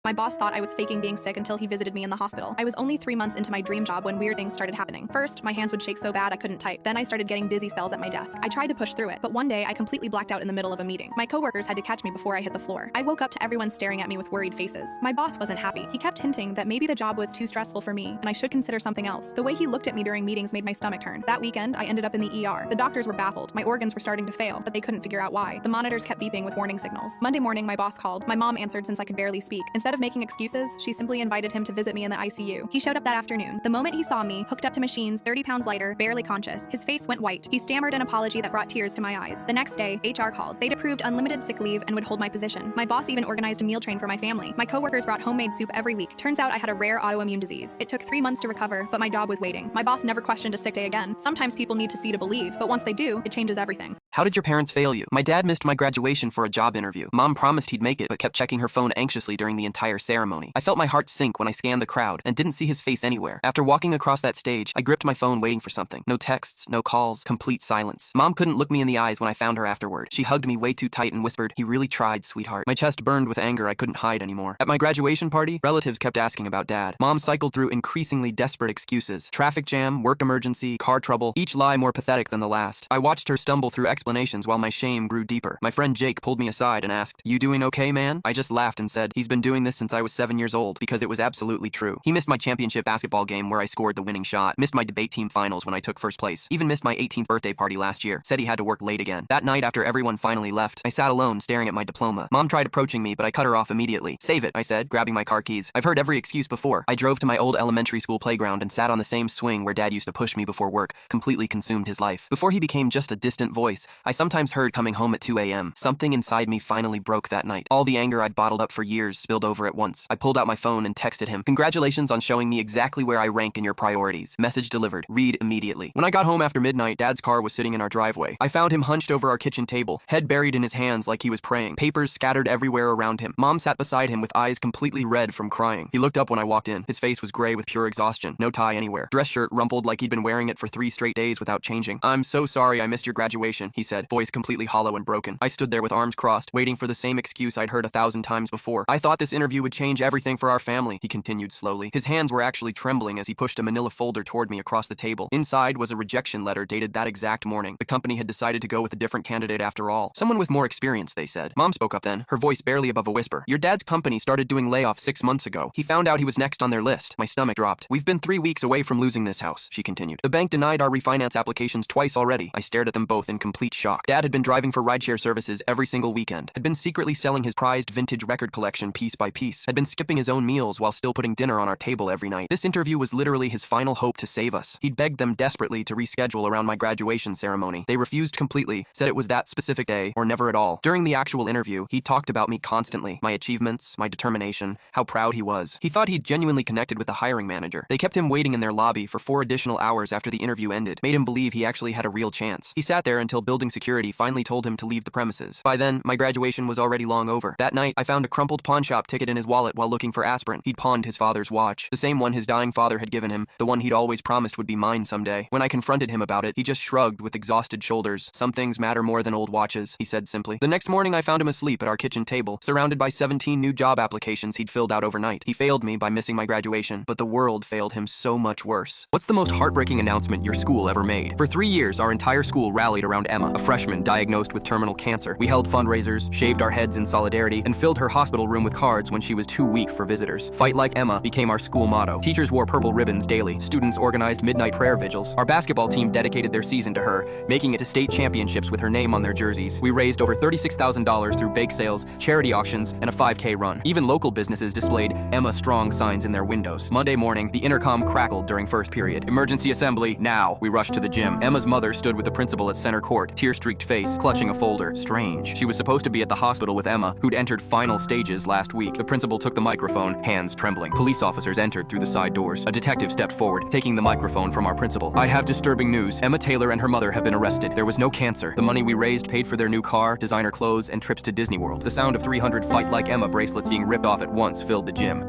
My boss thought I was faking being sick until he visited me in the hospital. I was only 3 months into my dream job when weird things started happening. First, my hands would shake so bad I couldn't type. Then I started getting dizzy spells at my desk. I tried to push through it, but one day I completely blacked out in the middle of a meeting. My coworkers had to catch me before I hit the floor. I woke up to everyone staring at me with worried faces. My boss wasn't happy. He kept hinting that maybe the job was too stressful for me and I should consider something else. The way he looked at me during meetings made my stomach turn. That weekend, I ended up in the ER. The doctors were baffled. My organs were starting to fail, but they couldn't figure out why. The monitors kept beeping with warning signals. Monday morning, my boss called. My mom answered since I could barely speak. Instead of making excuses, she simply invited him to visit me in the ICU. He showed up that afternoon. The moment he saw me, hooked up to machines, 30 pounds lighter, barely conscious, his face went white. He stammered an apology that brought tears to my eyes. The next day, HR called. They'd approved unlimited sick leave and would hold my position. My boss even organized a meal train for my family. My coworkers brought homemade soup every week. Turns out I had a rare autoimmune disease. It took 3 months to recover, but my job was waiting. My boss never questioned a sick day again. Sometimes people need to see to believe, but once they do, it changes everything. How did your parents fail you? My dad missed my graduation for a job interview. Mom promised he'd make it, but kept checking her phone anxiously during the entire ceremony. I felt my heart sink when I scanned the crowd and didn't see his face anywhere. After walking across that stage, I gripped my phone waiting for something. No texts, no calls, complete silence. Mom couldn't look me in the eyes when I found her afterward. She hugged me way too tight and whispered, "He really tried, sweetheart." My chest burned with anger I couldn't hide anymore. At my graduation party, relatives kept asking about Dad. Mom cycled through increasingly desperate excuses. Traffic jam, work emergency, car trouble, each lie more pathetic than the last. I watched her stumble through explanations while my shame grew deeper. My friend Jake pulled me aside and asked, "You doing okay, man?" I just laughed and said, "He's been doing this since I was 7 years old," because it was absolutely true. He missed my championship basketball game where I scored the winning shot, missed my debate team finals when I took first place, even missed my 18th birthday party last year, said he had to work late again. That night after everyone finally left, I sat alone staring at my diploma. Mom tried approaching me, but I cut her off immediately. "Save it," I said, grabbing my car keys. I've heard every excuse before. I drove to my old elementary school playground and sat on the same swing where Dad used to push me before work, completely consumed his life. Before he became just a distant voice, I sometimes heard coming home at 2 a.m. Something inside me finally broke that night. All the anger I'd bottled up for years spilled over at once. I pulled out my phone and texted him, "Congratulations on showing me exactly where I rank in your priorities. Message delivered. Read immediately." When I got home after midnight, Dad's car was sitting in our driveway. I found him hunched over our kitchen table, head buried in his hands like he was praying, papers scattered everywhere around him. Mom sat beside him with eyes completely red from crying. He looked up when I walked in. His face was gray with pure exhaustion. No tie anywhere. Dress shirt rumpled like he'd been wearing it for 3 straight days without changing. "I'm so sorry I missed your graduation," he said, voice completely hollow and broken. I stood there with arms crossed, waiting for the same excuse I'd heard 1,000 times before. "I thought this interview would change everything for our family," he continued slowly. His hands were actually trembling as he pushed a manila folder toward me across the table. Inside was a rejection letter dated that exact morning. The company had decided to go with a different candidate after all. Someone with more experience, they said. Mom spoke up then, her voice barely above a whisper. "Your dad's company started doing layoffs 6 months ago. He found out he was next on their list." My stomach dropped. "We've been 3 weeks away from losing this house," she continued. "The bank denied our refinance applications twice already." I stared at them both in complete shock. Dad had been driving for rideshare services every single weekend, had been secretly selling his prized vintage record collection piece by piece, had been skipping his own meals while still putting dinner on our table every night. This interview was literally his final hope to save us. He'd begged them desperately to reschedule around my graduation ceremony. They refused completely, said it was that specific day or never at all. During the actual interview, he talked about me constantly, my achievements, my determination, how proud he was. He thought he'd genuinely connected with the hiring manager. They kept him waiting in their lobby for 4 additional hours after the interview ended, made him believe he actually had a real chance. He sat there until building security finally told him to leave the premises. By then, my graduation was already long over. That night, I found a crumpled pawnshop ticket in his wallet while looking for aspirin. He'd pawned his father's watch, the same one his dying father had given him, the one he'd always promised would be mine someday. When I confronted him about it, he just shrugged with exhausted shoulders. "Some things matter more than old watches," he said simply. The next morning, I found him asleep at our kitchen table, surrounded by 17 new job applications he'd filled out overnight. He failed me by missing my graduation, but the world failed him so much worse. What's the most heartbreaking announcement your school ever made? For 3 years, our entire school rallied around Emma, a freshman diagnosed with terminal cancer. We held fundraisers, shaved our heads in solidarity, and filled her hospital room with cards when she was too weak for visitors. "Fight like Emma" became our school motto. Teachers wore purple ribbons daily. Students organized midnight prayer vigils. Our basketball team dedicated their season to her, making it to state championships with her name on their jerseys. We raised over $36,000 through bake sales, charity auctions, and a 5K run. Even local businesses displayed Emma Strong signs in their windows. Monday morning, the intercom crackled during first period. "Emergency assembly, now." We rushed to the gym. Emma's mother stood with the principal at center court, tear-streaked face, clutching a folder. Strange. She was supposed to be at the hospital with Emma, who'd entered final stages last week. The principal took the microphone, hands trembling. Police officers entered through the side doors. A detective stepped forward, taking the microphone from our principal. "I have disturbing news. Emma Taylor and her mother have been arrested. There was no cancer. The money we raised paid for their new car, designer clothes, and trips to Disney World." The sound of 300 "Fight Like Emma" bracelets being ripped off at once filled the gym.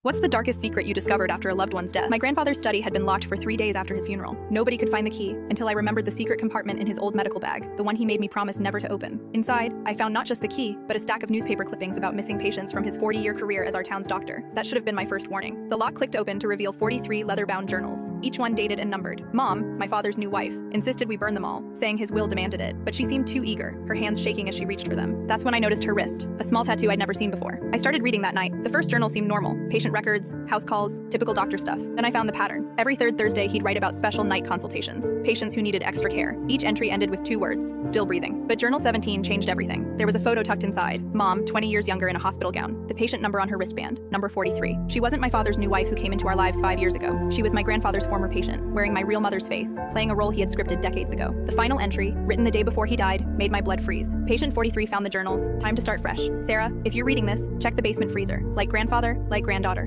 What's the darkest secret you discovered after a loved one's death? My grandfather's study had been locked for 3 days after his funeral. Nobody could find the key until I remembered the secret compartment in his old medical bag, the one he made me promise never to open. Inside, I found not just the key, but a stack of newspaper clippings about missing patients from his 40-year career as our town's doctor. That should have been my first warning. The lock clicked open to reveal 43 leather-bound journals, each one dated and numbered. Mom, my father's new wife, insisted we burn them all, saying his will demanded it, but she seemed too eager, her hands shaking as she reached for them. That's when I noticed her wrist, a small tattoo I'd never seen before. I started reading that night. The first journal seemed normal, patient records, house calls, typical doctor stuff. Then I found the pattern. Every third Thursday, he'd write about special night consultations, patients who needed extra care. Each entry ended with 2 words, still breathing. But Journal 17 changed everything. There was a photo tucked inside. Mom, 20 years younger in a hospital gown. The patient number on her wristband, number 43. She wasn't my father's new wife who came into our lives 5 years ago. She was my grandfather's former patient, wearing my real mother's face, playing a role he had scripted decades ago. The final entry, written the day before he died, made my blood freeze. Patient 43 found the journals. Time to start fresh. Sarah, if you're reading this, check the basement freezer. Like grandfather, like granddaughter.